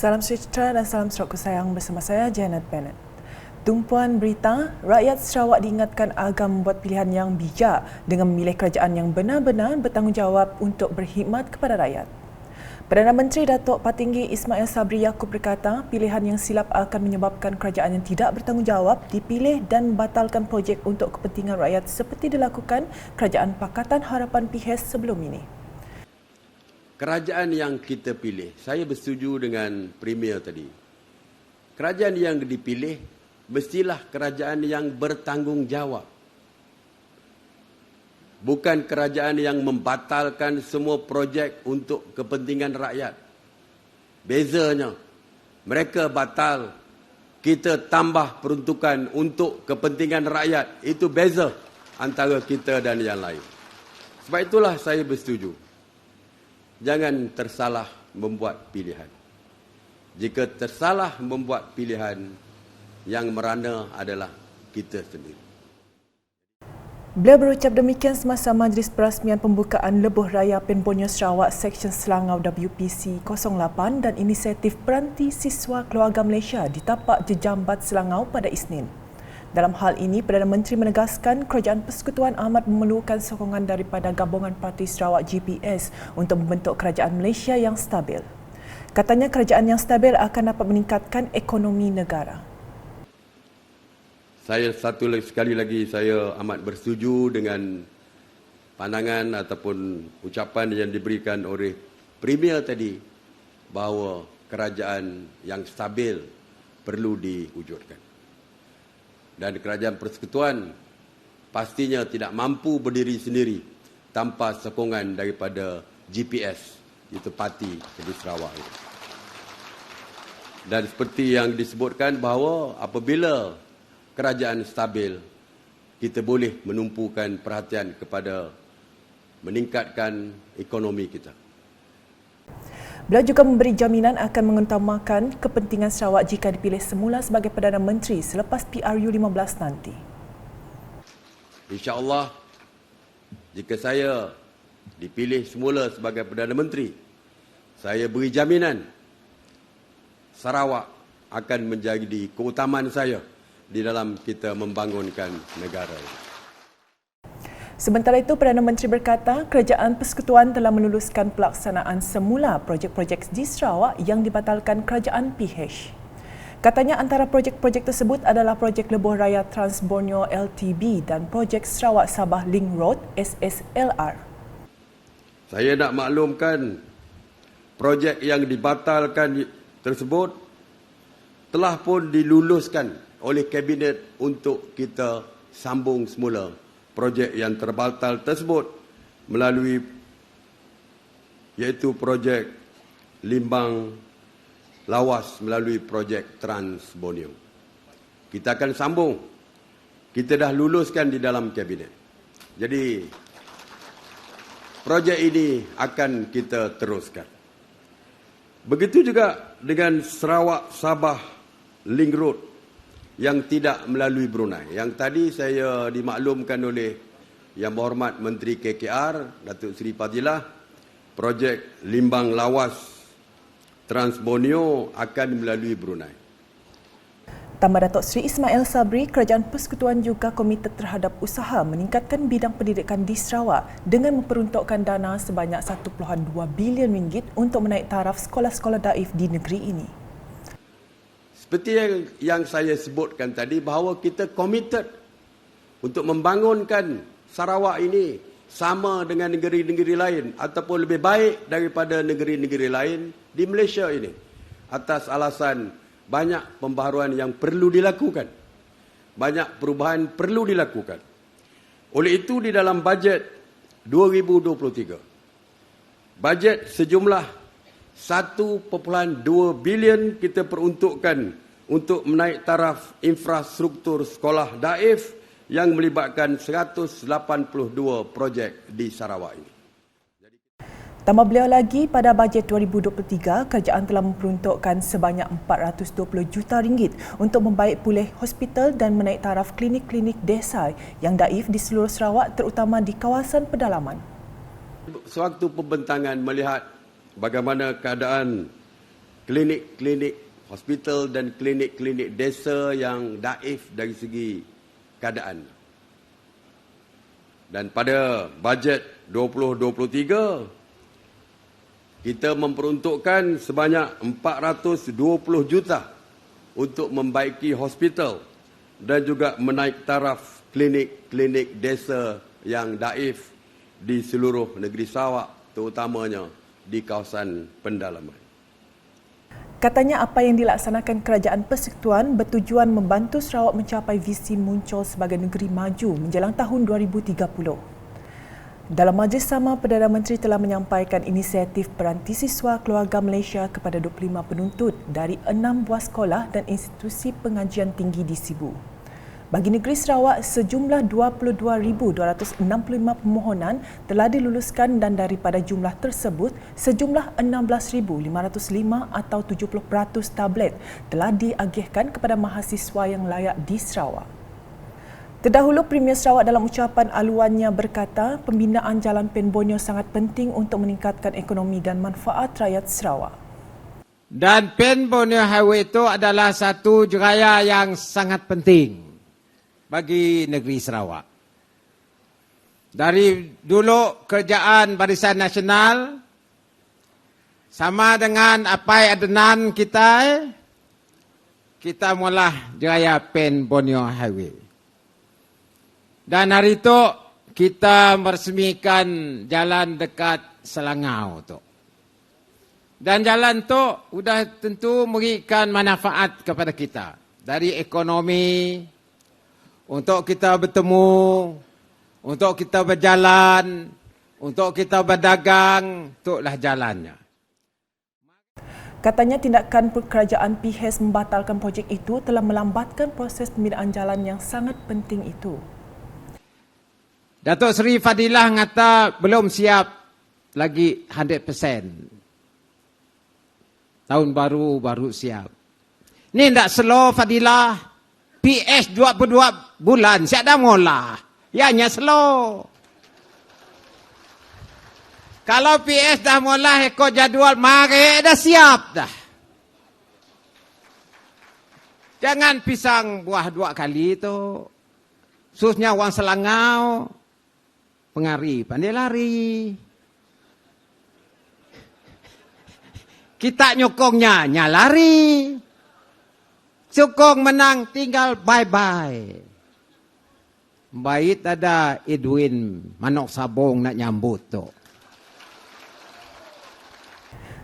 Salam sejahtera dan salam Sarawak sayang bersama saya Janet Bennett. Tumpuan berita, rakyat Sarawak diingatkan agar membuat pilihan yang bijak dengan memilih kerajaan yang benar-benar bertanggungjawab untuk berkhidmat kepada rakyat. Perdana Menteri Datuk Patinggi Ismail Sabri Yaakob berkata pilihan yang silap akan menyebabkan kerajaan yang tidak bertanggungjawab dipilih dan membatalkan projek untuk kepentingan rakyat seperti dilakukan Kerajaan Pakatan Harapan PHS sebelum ini. Kerajaan yang kita pilih, saya bersetuju dengan Premier tadi. Kerajaan yang dipilih mestilah kerajaan yang bertanggungjawab. Bukan kerajaan yang membatalkan semua projek untuk kepentingan rakyat. Bezanya, mereka batal, kita tambah peruntukan untuk kepentingan rakyat. Itu beza antara kita dan yang lain. Sebab itulah saya bersetuju. Jangan tersalah membuat pilihan. Jika tersalah membuat pilihan, yang merana adalah kita sendiri. Beliau berucap demikian semasa majlis perasmian pembukaan Lebuh Raya PEN Borneo Sarawak Seksyen Selangau WPC 08 dan inisiatif Peranti Siswa Keluarga Malaysia di tapak Jejambat Selangau pada Isnin. Dalam hal ini, Perdana Menteri menegaskan Kerajaan Persekutuan amat memerlukan sokongan daripada Gabungan Parti Sarawak GPS untuk membentuk kerajaan Malaysia yang stabil. Katanya kerajaan yang stabil akan dapat meningkatkan ekonomi negara. Sekali lagi saya amat bersetuju dengan pandangan ataupun ucapan yang diberikan oleh Premier tadi bahawa kerajaan yang stabil perlu diwujudkan. Dan kerajaan persekutuan pastinya tidak mampu berdiri sendiri tanpa sokongan daripada GPS, iaitu parti di Sarawak. Dan seperti yang disebutkan bahawa apabila kerajaan stabil, kita boleh menumpukan perhatian kepada meningkatkan ekonomi kita. Beliau juga memberi jaminan akan mengutamakan kepentingan Sarawak jika dipilih semula sebagai Perdana Menteri selepas PRU 15 nanti. InsyaAllah, jika saya dipilih semula sebagai Perdana Menteri, saya beri jaminan Sarawak akan menjadi keutamaan saya di dalam kita membangunkan negara ini. Sementara itu, Perdana Menteri berkata Kerajaan Persekutuan telah meluluskan pelaksanaan semula projek-projek di Sarawak yang dibatalkan Kerajaan PH. Katanya antara projek-projek tersebut adalah projek Lebuh Raya Trans Borneo LTB dan projek Sarawak Sabah Link Road SSLR. Saya nak maklumkan projek yang dibatalkan tersebut telah pun diluluskan oleh Kabinet untuk kita sambung semula projek yang terbatal tersebut melalui iaitu projek Limbang Lawas melalui projek Trans Borneo. Kita akan sambung. Kita dah luluskan di dalam Kabinet. Jadi projek ini akan kita teruskan. Begitu juga dengan Sarawak Sabah Link Road yang tidak melalui Brunei. Yang tadi saya dimaklumkan oleh Yang Berhormat Menteri KKR, Datuk Seri Fadilah, projek Limbang Lawas Trans Borneo akan melalui Brunei. Tambah Datuk Seri Ismail Sabri, Kerajaan Persekutuan juga komited terhadap usaha meningkatkan bidang pendidikan di Sarawak dengan memperuntukkan dana sebanyak 1.2 bilion ringgit untuk menaik taraf sekolah-sekolah daif di negeri ini. Seperti yang saya sebutkan tadi bahawa kita committed untuk membangunkan Sarawak ini sama dengan negeri-negeri lain ataupun lebih baik daripada negeri-negeri lain di Malaysia ini. Atas alasan banyak pembaharuan yang perlu dilakukan. Banyak perubahan perlu dilakukan. Oleh itu di dalam bajet 2023, bajet sejumlah 1.2 bilion kita peruntukkan untuk menaik taraf infrastruktur sekolah daif yang melibatkan 182 projek di Sarawak ini. Tambah beliau lagi, pada bajet 2023, kerajaan telah memperuntukkan sebanyak 420 juta ringgit untuk membaik pulih hospital dan menaik taraf klinik-klinik desa yang daif di seluruh Sarawak terutama di kawasan pedalaman. Sewaktu pembentangan melihat bagaimana keadaan klinik-klinik hospital dan klinik-klinik desa yang daif dari segi keadaan. Dan pada bajet 2023, kita memperuntukkan sebanyak 420 juta untuk membaiki hospital dan juga menaik taraf klinik-klinik desa yang daif di seluruh negeri Sarawak, terutamanya di kawasan pendalaman. Katanya apa yang dilaksanakan Kerajaan Persekutuan bertujuan membantu Sarawak mencapai visi muncul sebagai negeri maju menjelang tahun 2030. Dalam majlis sama, Perdana Menteri telah menyampaikan inisiatif peranti siswa keluarga Malaysia kepada 25 penuntut dari 6 buah sekolah dan institusi pengajian tinggi di Sibu. Bagi negeri Sarawak, sejumlah 22,265 permohonan telah diluluskan dan daripada jumlah tersebut, sejumlah 16,505 atau 70% tablet telah diagihkan kepada mahasiswa yang layak di Sarawak. Terdahulu, Premier Sarawak dalam ucapan aluannya berkata pembinaan Jalan Pen Borneo sangat penting untuk meningkatkan ekonomi dan manfaat rakyat Sarawak. Dan Pen Borneo Highway itu adalah satu jeraya yang sangat penting bagi negeri Sarawak. Dari dulu kerjaan Barisan Nasional sama dengan apa adenan kita mula jeraya Pen Borneo Highway. Dan hari itu kita meresmikan jalan dekat Selangau tu. Dan jalan tu sudah tentu memberikan manfaat kepada kita. Dari ekonomi, untuk kita bertemu, untuk kita berjalan, untuk kita berdagang, itulah jalannya. Katanya tindakan kerajaan PIHES membatalkan projek itu telah melambatkan proses pembinaan jalan yang sangat penting itu. Datuk Seri Fadilah ngata belum siap lagi 100%. Tahun baru siap. Ni ndak slow Fadilah. PS 22 bulan siap dah mula. Ianya slow. Kalau PS dah mula ikut jadual, mari dah siap dah. Jangan pisang buah 2 kali tu. Susnya orang Selangau. Pengari, pandai lari. Kita nyokongnya, lari. Sokong menang, tinggal bye-bye. Baik ada Edwin Manok Sabong nak nyambut tu.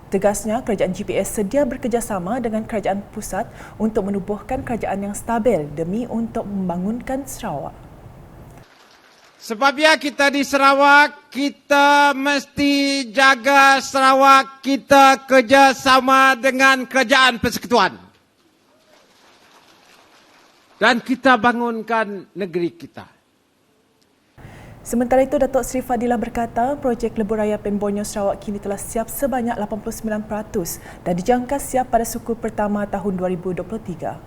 Tegasnya, kerajaan GPS sedia bekerjasama dengan kerajaan pusat untuk menubuhkan kerajaan yang stabil demi untuk membangunkan Sarawak. Sebab ya kita di Sarawak, kita mesti jaga Sarawak, kita kerjasama dengan kerajaan persekutuan. Dan kita bangunkan negeri kita. Sementara itu, Datuk Seri Fadilah berkata projek Lebuh Raya Pen Borneo Sarawak kini telah siap sebanyak 89% dan dijangka siap pada suku pertama tahun 2023.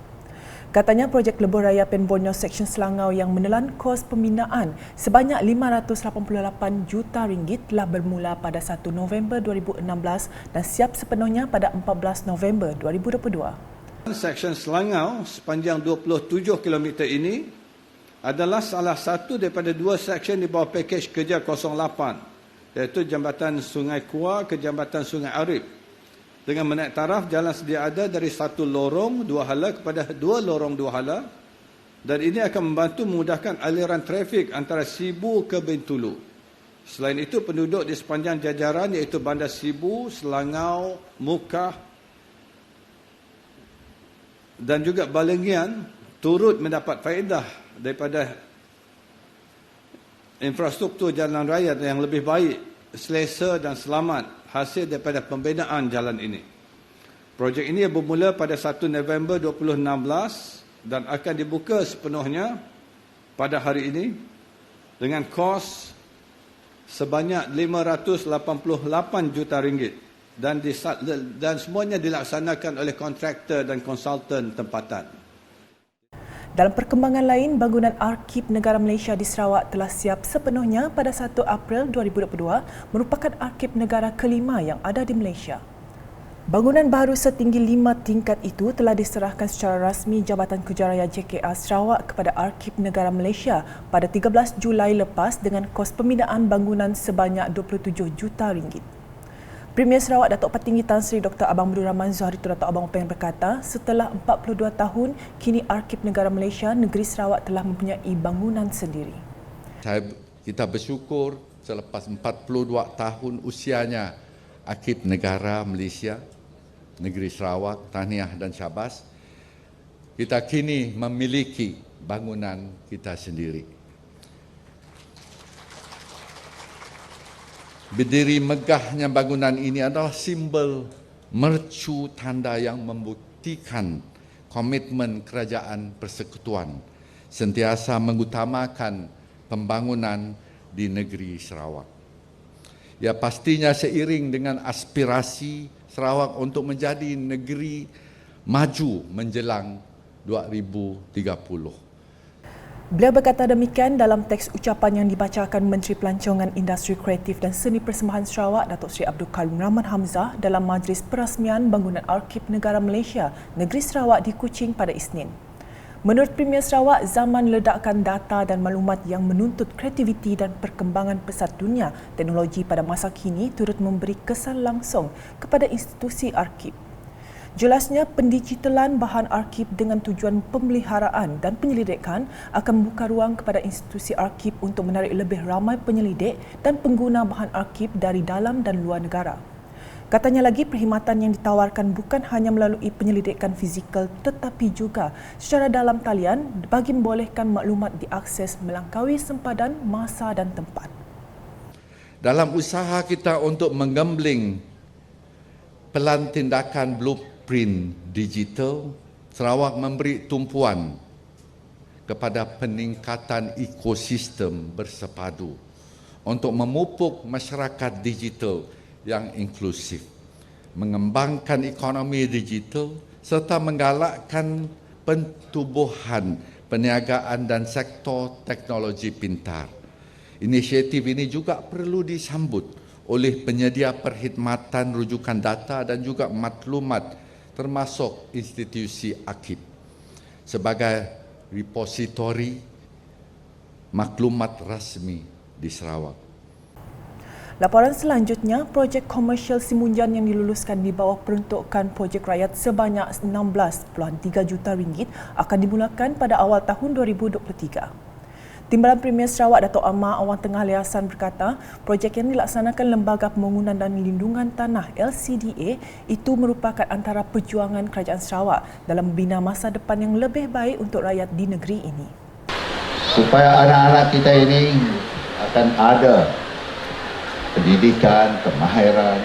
Katanya projek Lebuh Raya Pen Borneo Seksyen Selangau yang menelan kos pembinaan sebanyak RM588 juta telah bermula pada 1 November 2016 dan siap sepenuhnya pada 14 November 2022. Seksyen Selangau sepanjang 27 km ini adalah salah satu daripada 2 seksyen di bawah pakej kerja 08, iaitu Jambatan Sungai Kuar ke Jambatan Sungai Arif. Dengan menaik taraf, jalan sedia ada dari 1 lorong 2 hala kepada 2 lorong 2 hala, dan ini akan membantu memudahkan aliran trafik antara Sibu ke Bintulu. Selain itu, penduduk di sepanjang jajaran iaitu Bandar Sibu, Selangau, Mukah dan juga Balengian turut mendapat faedah daripada infrastruktur jalan raya yang lebih baik, selesa dan selamat hasil daripada pembinaan jalan ini. Projek ini bermula pada 1 November 2016 dan akan dibuka sepenuhnya pada hari ini dengan kos sebanyak RM588 juta dan semuanya dilaksanakan oleh kontraktor dan konsultan tempatan. Dalam perkembangan lain, bangunan Arkib Negara Malaysia di Sarawak telah siap sepenuhnya pada 1 April 2022 merupakan Arkib Negara kelima yang ada di Malaysia. Bangunan baru setinggi 5 tingkat itu telah diserahkan secara rasmi Jabatan Kejaraya JKR Sarawak kepada Arkib Negara Malaysia pada 13 Julai lepas dengan kos pembinaan bangunan sebanyak RM27 juta. Premier Sarawak Datuk Petinggi Tan Sri Dr. Abang Abdul Rahman Zuhari Datuk Abang Openg berkata, setelah 42 tahun, kini Arkib Negara Malaysia, Negeri Sarawak telah mempunyai bangunan sendiri. Kita bersyukur selepas 42 tahun usianya Arkib Negara Malaysia, Negeri Sarawak, tahniah dan syabas, kita kini memiliki bangunan kita sendiri. Berdiri megahnya bangunan ini adalah simbol mercu tanda yang membuktikan komitmen Kerajaan Persekutuan sentiasa mengutamakan pembangunan di negeri Sarawak. Ya, pastinya seiring dengan aspirasi Sarawak untuk menjadi negeri maju menjelang 2030. Beliau berkata demikian dalam teks ucapan yang dibacakan Menteri Pelancongan Industri Kreatif dan Seni Persembahan Sarawak Datuk Seri Abdul Karim Rahman Hamzah dalam majlis perasmian bangunan Arkib Negara Malaysia, Negeri Sarawak di Kuching pada Isnin. Menurut Premier Sarawak, zaman ledakkan data dan maklumat yang menuntut kreativiti dan perkembangan pesat dunia teknologi pada masa kini turut memberi kesan langsung kepada institusi arkib. Jelasnya, pendigitalan bahan arkib dengan tujuan pemeliharaan dan penyelidikan akan membuka ruang kepada institusi arkib untuk menarik lebih ramai penyelidik dan pengguna bahan arkib dari dalam dan luar negara. Katanya lagi, perkhidmatan yang ditawarkan bukan hanya melalui penyelidikan fizikal tetapi juga secara dalam talian bagi membolehkan maklumat diakses melampaui sempadan masa dan tempat. Dalam usaha kita untuk menggembling pelan tindakan blueprint digital, Sarawak memberi tumpuan kepada peningkatan ekosistem bersepadu untuk memupuk masyarakat digital yang inklusif, mengembangkan ekonomi digital serta menggalakkan pentubuhan perniagaan dan sektor teknologi pintar. Inisiatif ini juga perlu disambut oleh penyedia perkhidmatan rujukan data dan juga maklumat termasuk institusi arkib sebagai repositori maklumat rasmi di Sarawak. Laporan selanjutnya, projek komersial Simunjan yang diluluskan di bawah peruntukan projek rakyat sebanyak RM16.3 juta akan dimulakan pada awal tahun 2023. Timbalan Premier Sarawak Datuk Amar Awang Tengah Liasan berkata, projek yang dilaksanakan Lembaga Pembangunan dan Lindungan Tanah LCDA itu merupakan antara perjuangan Kerajaan Sarawak dalam membina masa depan yang lebih baik untuk rakyat di negeri ini. Supaya anak-anak kita ini akan ada pendidikan, kemahiran,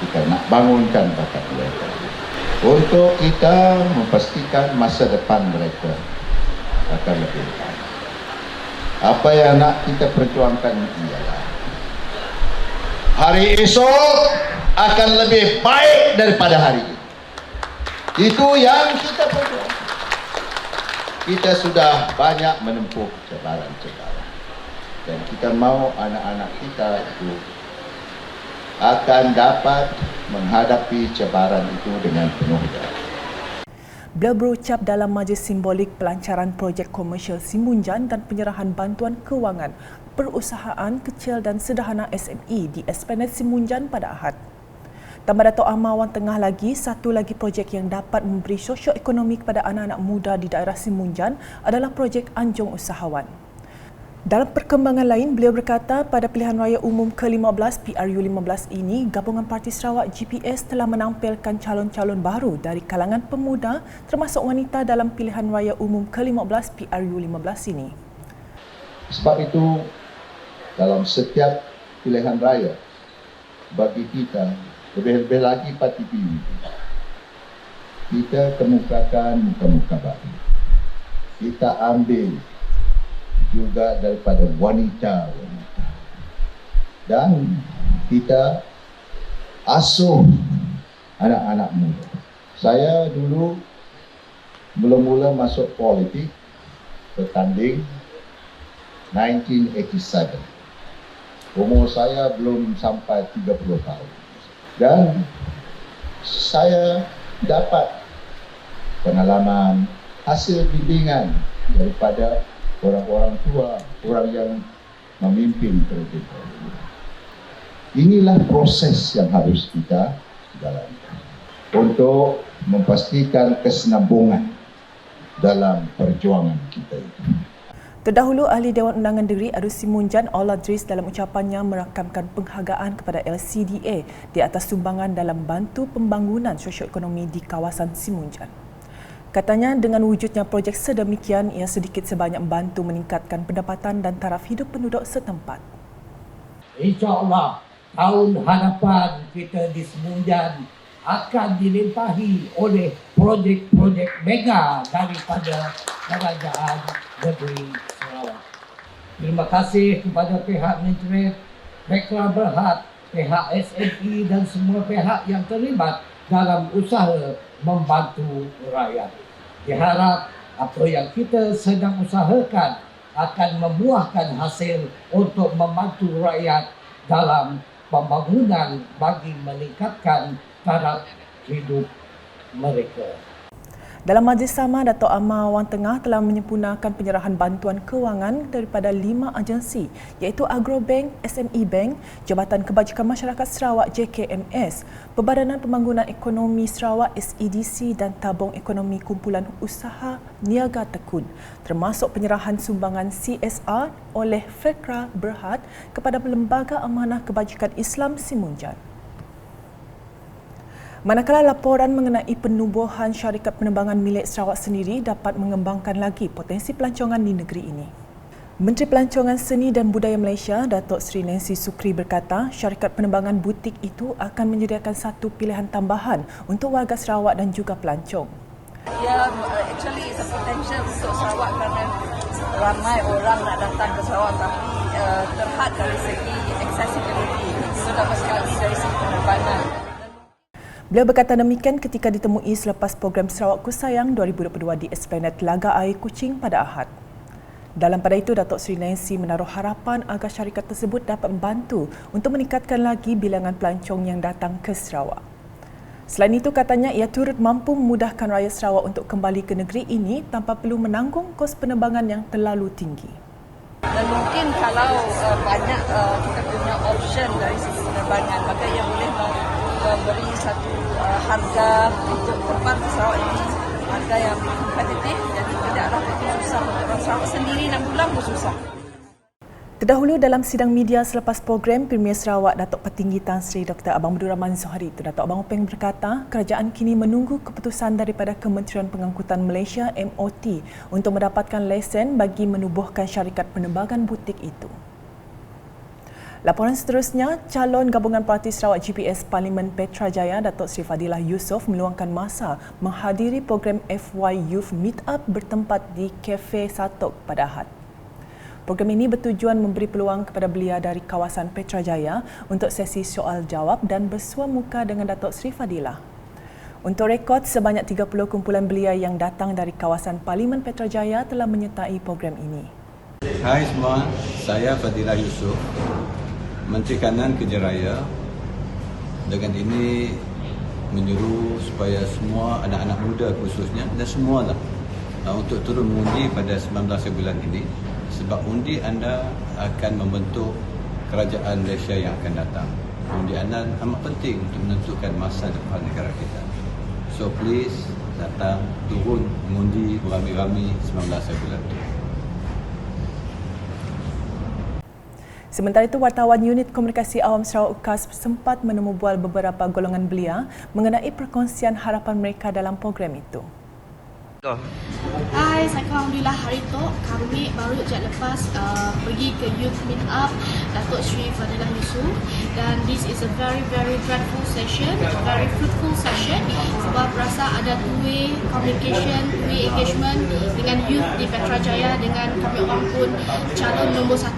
kita nak bangunkan bakat mereka. Untuk kita memastikan masa depan mereka akan lebih baik. Apa yang nak kita perjuangkan ialah hari esok akan lebih baik daripada hari ini. Itu yang kita perjuangkan. Kita sudah banyak menempuh cabaran-cabaran. Dan kita mahu anak-anak kita itu akan dapat menghadapi cabaran itu dengan penuh daya. Beliau berucap dalam majlis simbolik pelancaran projek komersial Simunjan dan penyerahan bantuan kewangan perusahaan kecil dan sederhana SME di Esplanade Simunjan pada Ahad. Tambah Datuk Amar Awang Tengah lagi, satu lagi projek yang dapat memberi sosioekonomi kepada anak-anak muda di daerah Simunjan adalah projek Anjung Usahawan. Dalam perkembangan lain, beliau berkata pada pilihan raya umum ke-15 PRU15 ini, Gabungan Parti Sarawak GPS telah menampilkan calon-calon baru dari kalangan pemuda termasuk wanita dalam pilihan raya umum ke-15 PRU15 ini. Sebab itu, dalam setiap pilihan raya, bagi kita, lebih-lebih lagi parti PU, kita kemukakan muka-muka baru. Kita ambil juga daripada wanita-wanita. Dan kita asuh anak-anak muda. Saya dulu mula-mula masuk politik, bertanding 1987. Umur saya belum sampai 30 tahun. Dan saya dapat pengalaman, hasil bimbingan daripada orang-orang tua, orang yang memimpin terlebih dahulu. Inilah proses yang harus kita jalankan untuk memastikan kesinambungan dalam perjuangan kita itu. Terdahulu, Ahli Dewan Undangan Negeri Adus Simunjan Auladris dalam ucapannya merakamkan penghargaan kepada LCDA di atas sumbangan dalam bantu pembangunan sosioekonomi di kawasan Simunjan. Katanya dengan wujudnya projek sedemikian, ia sedikit sebanyak membantu meningkatkan pendapatan dan taraf hidup penduduk setempat. InsyaAllah, tahun hadapan kita di Simunjan akan dilimpahi oleh projek-projek mega daripada Kerajaan Negeri Sarawak. Terima kasih kepada pihak Menteri, Rekla Berhad, pihak SME dan semua pihak yang terlibat dalam usaha membantu rakyat. Diharap apa yang kita sedang usahakan akan membuahkan hasil untuk membantu rakyat dalam pembangunan bagi meningkatkan taraf hidup mereka. Dalam majlis sama, Dato' Amar Wang Tengah telah menyempurnakan penyerahan bantuan kewangan daripada 5 agensi iaitu Agrobank, SME Bank, Jabatan Kebajikan Masyarakat Sarawak JKMS, Perbadanan Pembangunan Ekonomi Sarawak SEDC dan Tabung Ekonomi Kumpulan Usaha Niaga Tekun, termasuk penyerahan sumbangan CSR oleh Rekla Berhad kepada Lembaga Amanah Kebajikan Islam Simunjan. Manakala laporan mengenai penubuhan syarikat penerbangan milik Sarawak sendiri dapat mengembangkan lagi potensi pelancongan di negeri ini. Menteri Pelancongan Seni dan Budaya Malaysia, Datuk Seri Nancy Sukri berkata, syarikat penerbangan butik itu akan menyediakan satu pilihan tambahan untuk warga Sarawak dan juga pelancong. Actually it's a potential untuk Sarawak kerana ramai orang nak datang ke Sarawak tapi terhad dari segi accessibility. So dapat sekali dari segi penerbangan. Beliau berkata demikian ketika ditemui selepas program Sarawak Ku Sayang 2022 di Esplanade Telaga Air Kuching pada Ahad. Dalam pada itu, Datuk Seri Nancy menaruh harapan agar syarikat tersebut dapat membantu untuk meningkatkan lagi bilangan pelancong yang datang ke Sarawak. Selain itu, katanya ia turut mampu memudahkan rakyat Sarawak untuk kembali ke negeri ini tanpa perlu menanggung kos penerbangan yang terlalu tinggi. Dan mungkin kalau banyak kita punya option dari sisi penerbangan, maka ia boleh memberi satu harga untuk terbang ke Sarawak ini, harga yang kompetitif, jadi tidaklah begitu susah untuk orang Sarawak sendiri nak pulang pun susah. Terdahulu dalam sidang media selepas program, Premier Sarawak Datuk Petinggi Tan Sri Dr. Abang Abdul Rahman Zohari, Datuk Abang Openg berkata, kerajaan kini menunggu keputusan daripada Kementerian Pengangkutan Malaysia MOT untuk mendapatkan lesen bagi menubuhkan syarikat penerbangan butik itu. Laporan seterusnya, calon gabungan Parti Sarawak GPS Parlimen Petrajaya Datuk Seri Fadilah Yusof meluangkan masa menghadiri program FY Youth Meetup bertempat di Cafe Satok pada Ahad. Program ini bertujuan memberi peluang kepada belia dari kawasan Petrajaya untuk sesi soal jawab dan bersua muka dengan Datuk Seri Fadilah. Untuk rekod, sebanyak 30 kumpulan belia yang datang dari kawasan Parlimen Petrajaya telah menyertai program ini. Hai semua, saya Fadilah Yusof, Menteri Kanan Kerja Raya. Dengan ini menyuruh supaya semua anak-anak muda khususnya dan semualah untuk turun mengundi pada 19 bulan ini, sebab undi anda akan membentuk kerajaan Malaysia yang akan datang. Undi anda amat penting untuk menentukan masa depan negara kita. So please datang turun mengundi ramai-ramai 19 bulan itu. Sementara itu, wartawan Unit Komunikasi Awam Sarawak UKAS sempat menemubual beberapa golongan belia mengenai perkongsian harapan mereka dalam program itu. Hai, saya Alhamdulillah hari itu kami baru je lepas pergi ke Youth Meetup Datuk Seri Fadilah Yusof, dan this is a very dreadful session, very fruitful session sebab rasa ada two-way communication, two-way engagement dengan youth di Petrajaya, dengan kami orang pun calon nombor 1.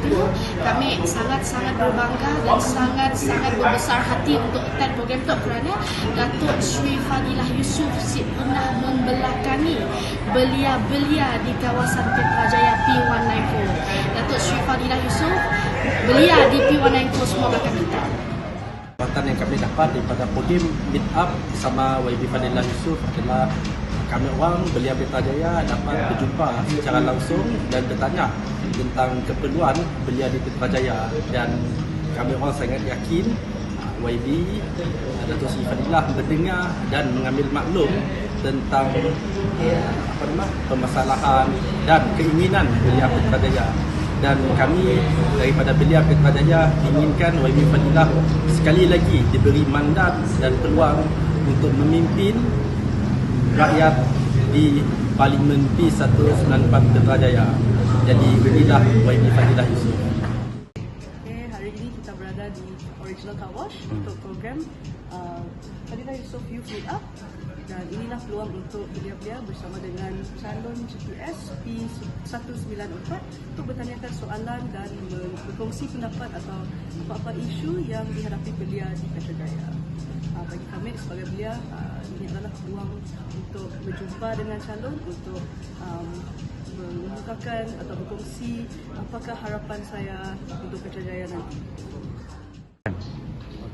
Kami sangat berbangga dan sangat berbesar hati untuk attend program itu kerana Datuk Seri Fadilah Yusof pernah membelakangi belia-belia di kawasan Petrajaya P194. Datuk Seri Fadilah Yusof belia di P194 semua belakang kita. Jabatan yang kami dapat daripada program Meet Up bersama YB Fadilah Yusof adalah kami orang Belia Putrajaya dapat berjumpa secara langsung dan bertanya tentang keperluan belia di Putrajaya, dan kami orang sangat yakin YB Datuk Seri Fadilah mendengar dan mengambil maklum tentang permasalahan dan keinginan Belia Putrajaya. Dan kami daripada Belia Putrajaya inginkan YB Fadilah sekali lagi diberi mandat dan peluang untuk memimpin rakyat di Parlimen P194 Putrajaya. Jadi berilah YB Fadilah Yusof. Hari ini kita berada di Original Car Wash untuk program Fadilah Yusof Youth Meet Up, dan inilah peluang untuk belia-belia bersama dengan calon GPS P194 untuk bertanyakan soalan dan berkongsi pendapat atau apa-apa isu yang dihadapi belia di Putrajaya. Bagi kami sebagai belia, ini adalah peluang untuk berjumpa dengan calon untuk mengemukakan atau berkongsi apakah harapan saya untuk Putrajaya nanti.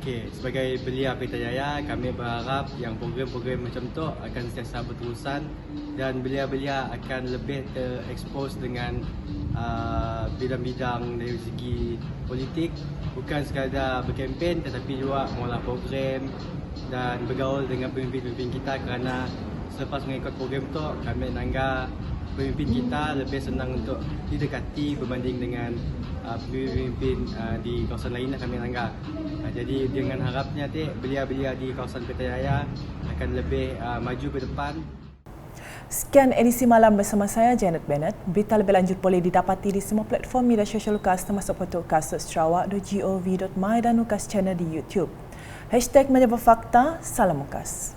Okey, sebagai Belia Putrajaya, kami berharap yang program-program macam tu akan sentiasa berterusan dan belia-belia akan lebih terekspos dengan bidang-bidang dari segi politik, bukan sekadar berkempen tetapi juga mengolah program dan bergaul dengan pemimpin-pemimpin kita, kerana selepas mengikut program tu kami nanggah pemimpin kita lebih senang untuk didekati berbanding dengan pemimpin di kawasan lain kami nanggah. Jadi dengan harapnya belia-belia di kawasan Putrajaya akan lebih maju ke depan. Sekian edisi malam bersama saya Janet Bennett. Berita lebih lanjut boleh didapati di semua platform media sosial UKAS termasuk portal ukas.sarawak.gov.my dan UKAS channel di YouTube. #Media Berfakta, salam UKAS.